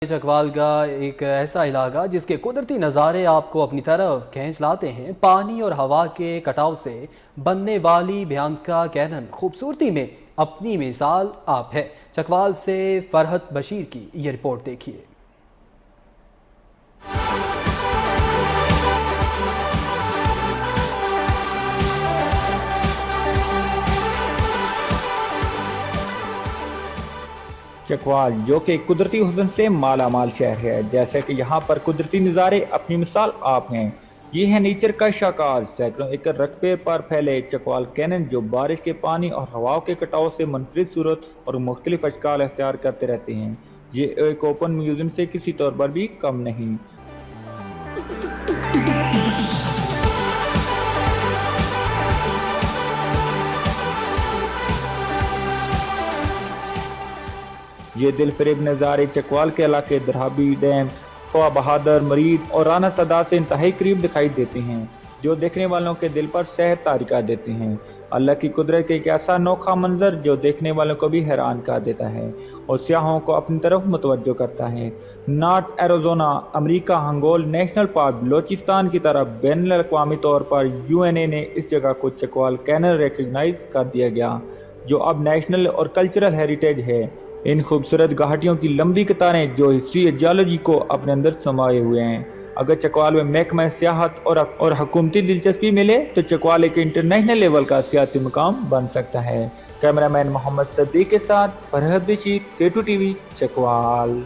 چکوال کا ایک ایسا علاقہ جس کے قدرتی نظارے آپ کو اپنی طرف کھینچ لاتے ہیں۔ پانی اور ہوا کے کٹاؤ سے بننے والی بھیانسکا کینن خوبصورتی میں اپنی مثال آپ ہے۔ چکوال سے فرحت بشیر کی یہ رپورٹ دیکھیے۔ چکوال جو کہ قدرتی حسن سے مالا مال شہر ہے، جیسے کہ یہاں پر قدرتی نظارے اپنی مثال آپ ہیں۔ یہ ہے نیچر کا شاہکار، سینکڑوں ایکڑ رقبے پر پھیلے چکوال کینن جو بارش کے پانی اور ہواؤں کے کٹاؤ سے منفرد صورت اور مختلف اشکال اختیار کرتے رہتے ہیں۔ یہ ایک اوپن میوزیم سے کسی طور پر بھی کم نہیں۔ یہ دل فریب نظارے چکوال کے علاقے درھابی ڈیم، خواہ بہادر، مرید اور رانا سدا سے انتہائی قریب دکھائی دیتے ہیں، جو دیکھنے والوں کے دل پر سحر طاری کر دیتے ہیں۔ اللہ کی قدرت کا ایک ایسا انوکھا منظر جو دیکھنے والوں کو بھی حیران کر دیتا ہے اور سیاحوں کو اپنی طرف متوجہ کرتا ہے۔ نارتھ ایریزونا، امریکہ ہنگول نیشنل پارک، بلوچستان کی طرف بین الاقوامی طور پر UN نے اس جگہ کو چکوال کینن ریکگنائز کر دیا گیا، جو اب نیشنل اور کلچرل ہیریٹیج ہے۔ ان خوبصورت گھاٹیوں کی لمبی قطاریں جو ہسٹری اور جیولوجی کو اپنے اندر سمائے ہوئے ہیں۔ اگر چکوال میں محکمہ سیاحت اور حکومتی دلچسپی ملے تو چکوال ایک انٹرنیشنل لیول کا سیاحتی مقام بن سکتا ہے۔ کیمرہ مین محمد صدیق کے ساتھ فرحت بشیر، K2 TV، چکوال۔